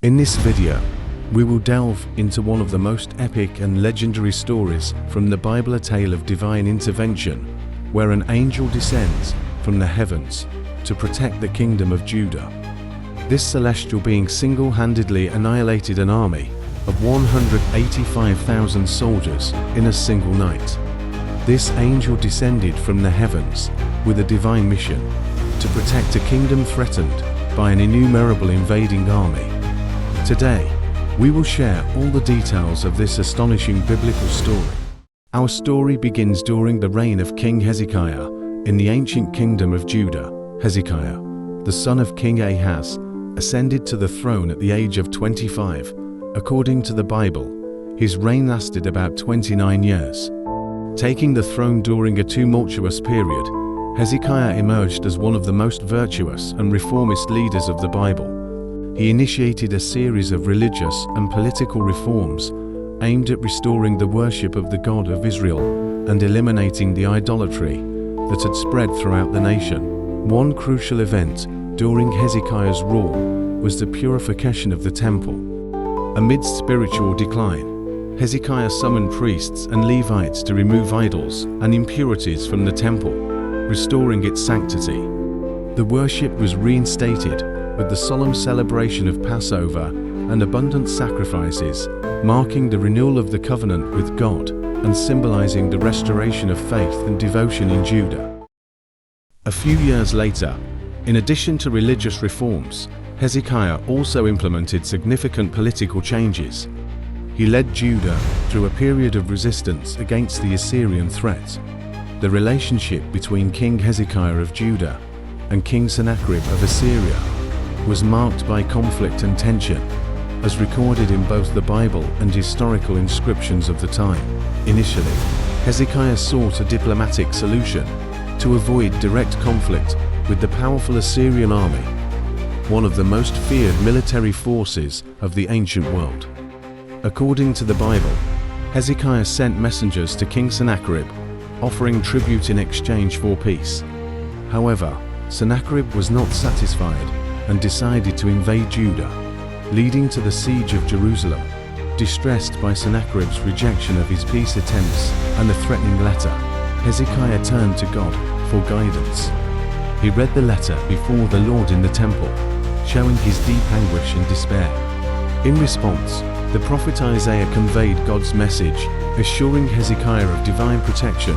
In this video, we will delve into one of the most epic and legendary stories from the Bible, a tale of divine intervention, where an angel descends from the heavens to protect the kingdom of Judah. This celestial being single-handedly annihilated an army of 185,000 soldiers in a single night. This angel descended from the heavens with a divine mission to protect a kingdom threatened by an innumerable invading army. Today, we will share all the details of this astonishing biblical story. Our story begins during the reign of King Hezekiah in the ancient kingdom of Judah. Hezekiah, the son of King Ahaz, ascended to the throne at the age of 25. According to the Bible, his reign lasted about 29 years. Taking the throne during a tumultuous period, Hezekiah emerged as one of the most virtuous and reformist leaders of the Bible. He initiated a series of religious and political reforms aimed at restoring the worship of the God of Israel and eliminating the idolatry that had spread throughout the nation. One crucial event during Hezekiah's rule was the purification of the temple. Amidst spiritual decline, Hezekiah summoned priests and Levites to remove idols and impurities from the temple, restoring its sanctity. The worship was reinstated with the solemn celebration of Passover and abundant sacrifices, marking the renewal of the covenant with God and symbolizing the restoration of faith and devotion in Judah. A few years later, in addition to religious reforms, Hezekiah also implemented significant political changes. He led Judah through a period of resistance against the Assyrian threat. The relationship between King Hezekiah of Judah and King Sennacherib of Assyria was marked by conflict and tension, as recorded in both the Bible and historical inscriptions of the time. Initially, Hezekiah sought a diplomatic solution to avoid direct conflict with the powerful Assyrian army, one of the most feared military forces of the ancient world. According to the Bible, Hezekiah sent messengers to King Sennacherib, offering tribute in exchange for peace. However, Sennacherib was not satisfied and decided to invade Judah, leading to the siege of Jerusalem. Distressed by Sennacherib's rejection of his peace attempts and a threatening letter, Hezekiah turned to God for guidance. He read the letter before the Lord in the temple, showing his deep anguish and despair. In response, the prophet Isaiah conveyed God's message, assuring Hezekiah of divine protection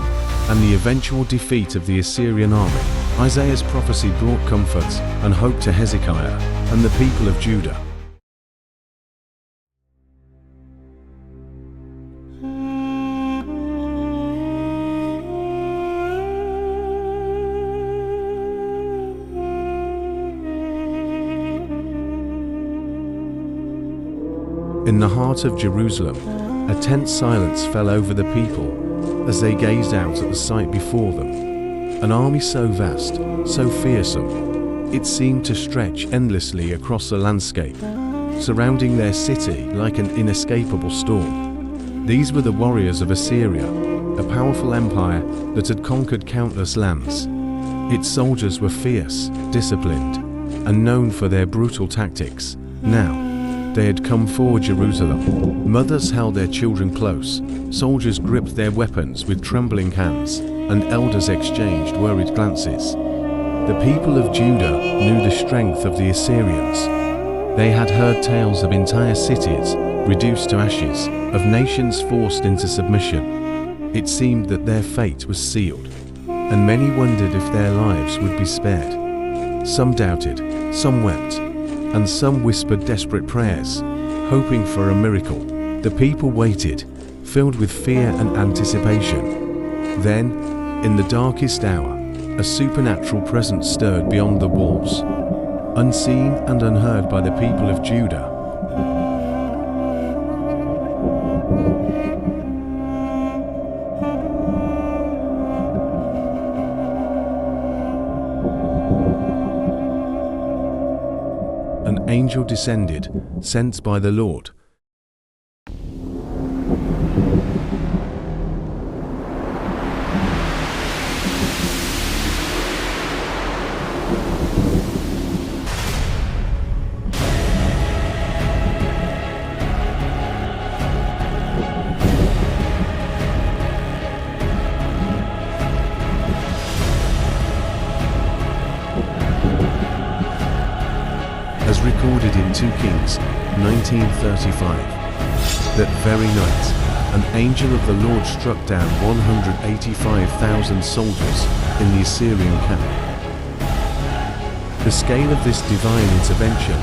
and the eventual defeat of the Assyrian army. Isaiah's prophecy brought comfort and hope to Hezekiah and the people of Judah. In the heart of Jerusalem, a tense silence fell over the people as they gazed out at the sight before them. An army so vast, so fearsome, it seemed to stretch endlessly across the landscape, surrounding their city like an inescapable storm. These were the warriors of Assyria, a powerful empire that had conquered countless lands. Its soldiers were fierce, disciplined, and known for their brutal tactics. Now, they had come for Jerusalem. Mothers held their children close, soldiers gripped their weapons with trembling hands, and elders exchanged worried glances. The people of Judah knew the strength of the Assyrians. They had heard tales of entire cities reduced to ashes, of nations forced into submission. It seemed that their fate was sealed, and many wondered if their lives would be spared. Some doubted, some wept, and some whispered desperate prayers, hoping for a miracle. The people waited, filled with fear and anticipation. Then, in the darkest hour, a supernatural presence stirred beyond the walls, unseen and unheard by the people of Judah. An angel descended, sent by the Lord. Kings 19:35. That very night, an angel of the Lord struck down 185,000 soldiers in the Assyrian camp. The scale of this divine intervention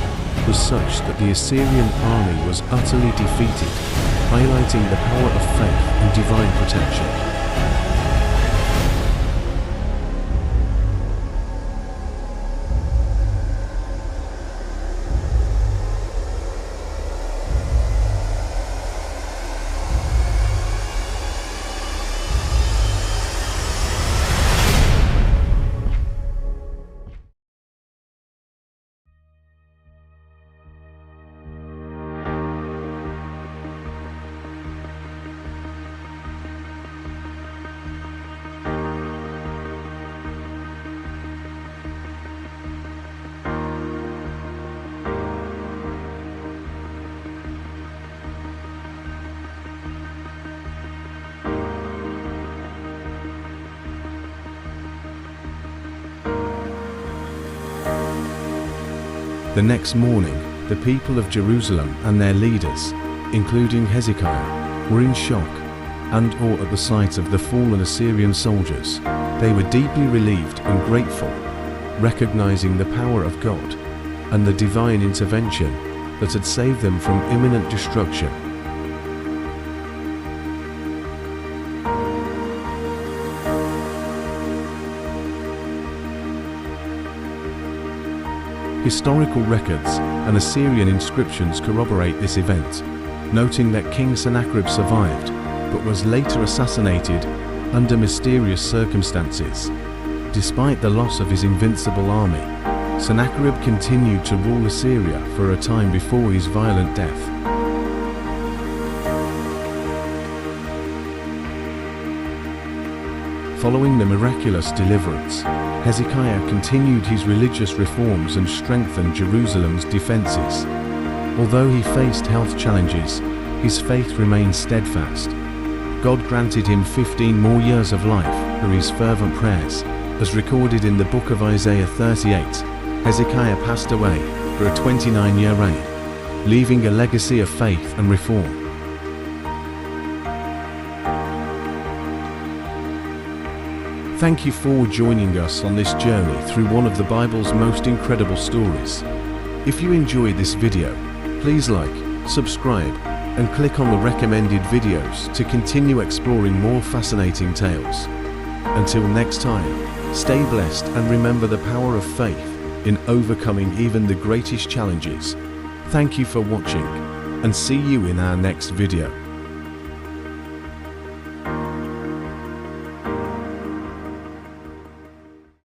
was such that the Assyrian army was utterly defeated, highlighting the power of faith and divine protection. The next morning, the people of Jerusalem and their leaders, including Hezekiah, were in shock and awe at the sight of the fallen Assyrian soldiers. They were deeply relieved and grateful, recognizing the power of God and the divine intervention that had saved them from imminent destruction. Historical records and Assyrian inscriptions corroborate this event, noting that King Sennacherib survived, but was later assassinated under mysterious circumstances. Despite the loss of his invincible army, Sennacherib continued to rule Assyria for a time before his violent death. Following the miraculous deliverance, Hezekiah continued his religious reforms and strengthened Jerusalem's defenses. Although he faced health challenges, his faith remained steadfast. God granted him 15 more years of life through his fervent prayers. As recorded in the book of Isaiah 38, Hezekiah passed away for a 29-year reign, leaving a legacy of faith and reform. Thank you for joining us on this journey through one of the Bible's most incredible stories. If you enjoyed this video, please like, subscribe, and click on the recommended videos to continue exploring more fascinating tales. Until next time, stay blessed and remember the power of faith in overcoming even the greatest challenges. Thank you for watching, and see you in our next video.